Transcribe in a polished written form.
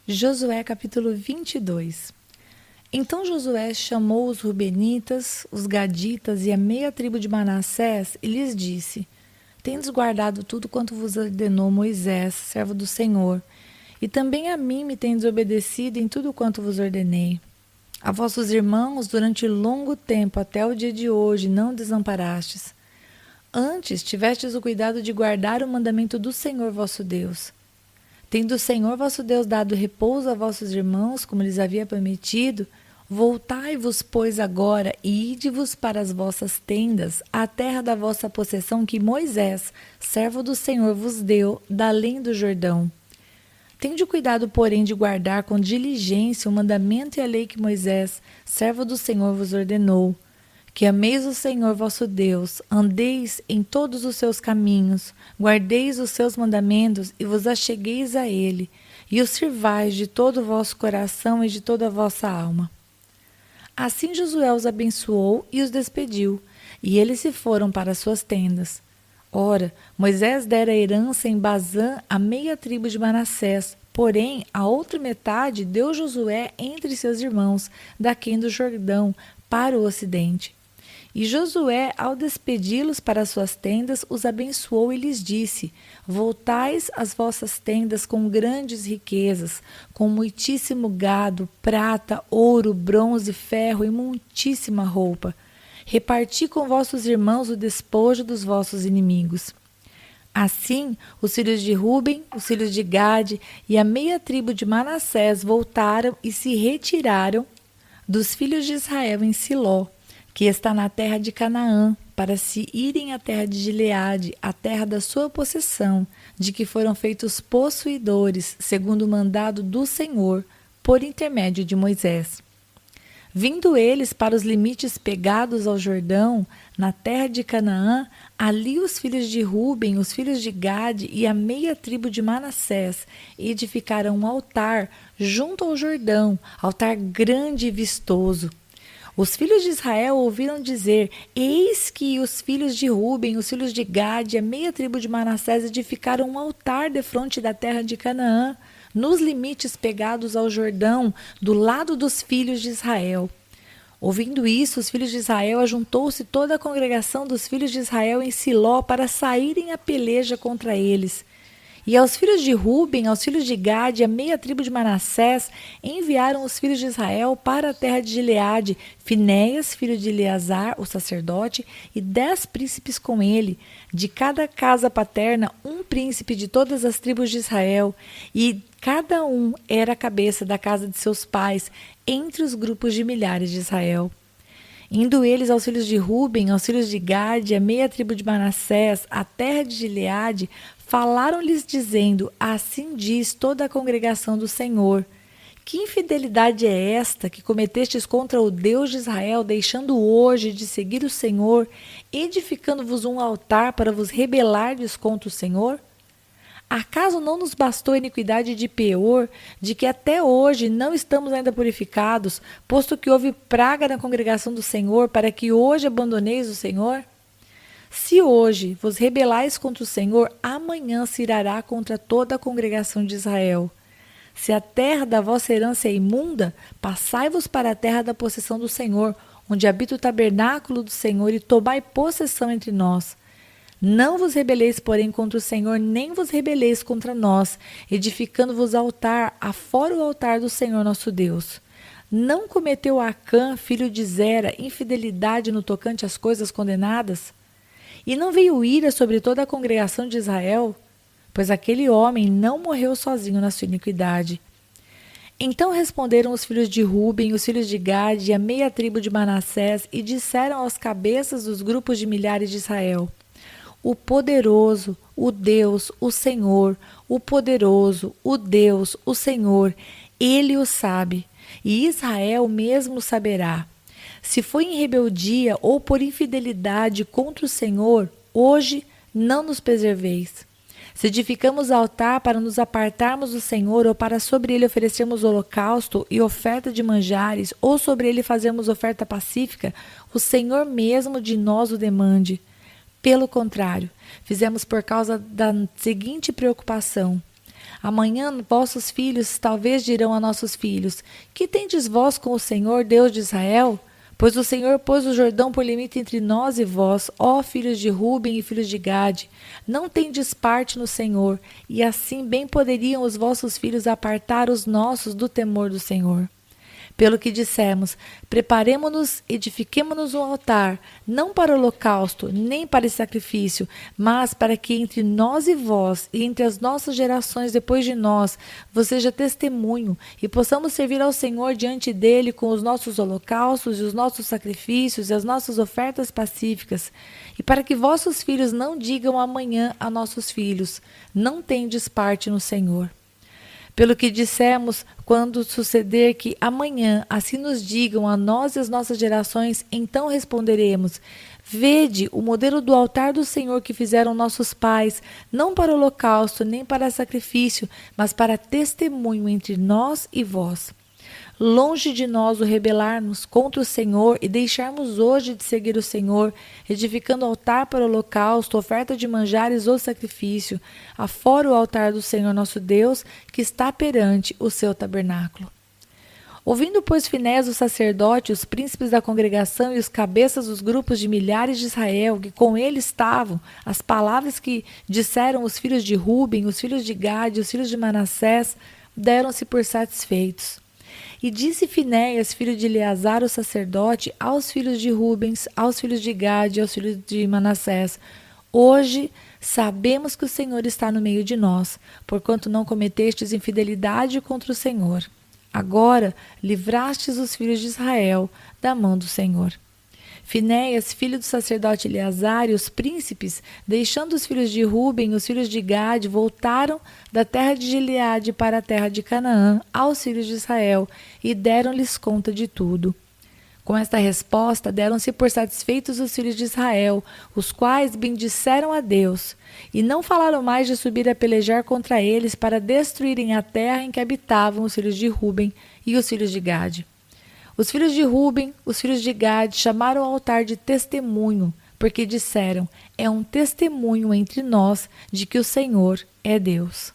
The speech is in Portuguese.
Josué capítulo 22. Então Josué chamou os Rubenitas, os Gaditas e a meia tribo de Manassés e lhes disse: Tendes guardado tudo quanto vos ordenou Moisés, servo do Senhor, e também a mim me tendes obedecido em tudo quanto vos ordenei. A vossos irmãos durante longo tempo até o dia de hoje não desamparastes. Antes tivestes o cuidado de guardar o mandamento do Senhor vosso Deus. Tendo o Senhor vosso Deus dado repouso a vossos irmãos, como lhes havia prometido, voltai-vos, pois, agora e ide-vos para as vossas tendas, à terra da vossa possessão que Moisés, servo do Senhor, vos deu, da além do Jordão. Tende cuidado, porém, de guardar com diligência o mandamento e a lei que Moisés, servo do Senhor, vos ordenou. Que ameis o Senhor vosso Deus, andeis em todos os seus caminhos, guardeis os seus mandamentos e vos achegueis a ele, e o sirvais de todo o vosso coração e de toda a vossa alma. Assim Josué os abençoou e os despediu, e eles se foram para as suas tendas. Ora, Moisés dera herança em Bazã à meia tribo de Manassés, porém a outra metade deu Josué entre seus irmãos, daquém do Jordão, para o ocidente. E Josué, ao despedi-los para as suas tendas, os abençoou e lhes disse: Voltais às vossas tendas com grandes riquezas, com muitíssimo gado, prata, ouro, bronze, ferro e muitíssima roupa. Reparti com vossos irmãos o despojo dos vossos inimigos. Assim, os filhos de Ruben, os filhos de Gade e a meia tribo de Manassés voltaram e se retiraram dos filhos de Israel em Siló, que está na terra de Canaã, para se irem à terra de Gileade, a terra da sua possessão, de que foram feitos possuidores, segundo o mandado do Senhor, por intermédio de Moisés. Vindo eles para os limites pegados ao Jordão, na terra de Canaã, ali os filhos de Ruben, os filhos de Gade e a meia tribo de Manassés edificaram um altar junto ao Jordão, altar grande e vistoso. Os filhos de Israel ouviram dizer: Eis que os filhos de Ruben, os filhos de Gade e a meia tribo de Manassés edificaram um altar defronte da terra de Canaã, nos limites pegados ao Jordão, do lado dos filhos de Israel. Ouvindo isso, os filhos de Israel ajuntou-se toda a congregação dos filhos de Israel em Siló para saírem à peleja contra eles. E aos filhos de Ruben, aos filhos de Gade e a meia tribo de Manassés, enviaram os filhos de Israel para a terra de Gileade, Finéias, filho de Eleazar, o sacerdote, e 10 príncipes com ele, de cada casa paterna, um príncipe de todas as tribos de Israel, e cada um era a cabeça da casa de seus pais, entre os grupos de milhares de Israel. Indo eles aos filhos de Ruben, aos filhos de Gade, a meia tribo de Manassés, a terra de Gileade, falaram-lhes dizendo: Assim diz toda a congregação do Senhor. Que infidelidade é esta que cometestes contra o Deus de Israel, deixando hoje de seguir o Senhor, edificando-vos um altar para vos rebelardes contra o Senhor? Acaso não nos bastou a iniquidade de Peor, de que até hoje não estamos ainda purificados, posto que houve praga na congregação do Senhor, para que hoje abandoneis o Senhor? Se hoje vos rebelais contra o Senhor, amanhã se irá contra toda a congregação de Israel. Se a terra da vossa herança é imunda, passai-vos para a terra da possessão do Senhor, onde habita o tabernáculo do Senhor, e tomai possessão entre nós. Não vos rebeleis, porém, contra o Senhor, nem vos rebeleis contra nós, edificando-vos altar, afora o altar do Senhor nosso Deus. Não cometeu Acã, filho de Zera, infidelidade no tocante às coisas condenadas? E não veio ira sobre toda a congregação de Israel? Pois aquele homem não morreu sozinho na sua iniquidade. Então responderam os filhos de Ruben, os filhos de Gade e a meia tribo de Manassés, e disseram aos cabeças dos grupos de milhares de Israel: O poderoso, o Deus, o Senhor, o poderoso, o Deus, o Senhor, ele o sabe, e Israel mesmo saberá. Se foi em rebeldia ou por infidelidade contra o Senhor, hoje não nos preserveis. Se edificamos altar para nos apartarmos do Senhor, ou para sobre ele oferecermos holocausto e oferta de manjares, ou sobre ele fazermos oferta pacífica, o Senhor mesmo de nós o demande. Pelo contrário, fizemos por causa da seguinte preocupação: Amanhã vossos filhos talvez dirão a nossos filhos: que tendes vós com o Senhor, Deus de Israel? Pois o Senhor pôs o Jordão por limite entre nós e vós, ó filhos de Ruben e filhos de Gade. Não tendes parte no Senhor, e assim bem poderiam os vossos filhos apartar os nossos do temor do Senhor. Pelo que dissemos, preparemo-nos, edifiquemo-nos um altar, não para holocausto, nem para sacrifício, mas para que entre nós e vós, e entre as nossas gerações depois de nós, vos seja testemunho, e possamos servir ao Senhor diante dele com os nossos holocaustos e os nossos sacrifícios e as nossas ofertas pacíficas, e para que vossos filhos não digam amanhã a nossos filhos: não tendes parte no Senhor. Pelo que dissemos, quando suceder que amanhã assim nos digam a nós e as nossas gerações, então responderemos: vede o modelo do altar do Senhor que fizeram nossos pais, não para holocausto nem para sacrifício, mas para testemunho entre nós e vós. Longe de nós o rebelar-nos contra o Senhor e deixarmos hoje de seguir o Senhor, edificando altar para o holocausto, oferta de manjares ou sacrifício, afora o altar do Senhor nosso Deus, que está perante o seu tabernáculo. Ouvindo, pois, Finéias o sacerdote, os príncipes da congregação e os cabeças dos grupos de milhares de Israel, que com ele estavam, as palavras que disseram os filhos de Ruben, os filhos de Gade, os filhos de Manassés, deram-se por satisfeitos. E disse Finéias, filho de Eleazar, o sacerdote, aos filhos de Rubens, aos filhos de Gade e aos filhos de Manassés: hoje sabemos que o Senhor está no meio de nós, porquanto não cometestes infidelidade contra o Senhor. Agora livrastes os filhos de Israel da mão do Senhor. Finéias, filho do sacerdote Eleazar, e os príncipes, deixando os filhos de Ruben e os filhos de Gade, voltaram da terra de Gileade para a terra de Canaã aos filhos de Israel e deram-lhes conta de tudo. Com esta resposta, deram-se por satisfeitos os filhos de Israel, os quais bendisseram a Deus, e não falaram mais de subir a pelejar contra eles para destruírem a terra em que habitavam os filhos de Ruben e os filhos de Gade. Os filhos de Ruben, os filhos de Gade, chamaram o altar de testemunho, porque disseram: é um testemunho entre nós de que o Senhor é Deus.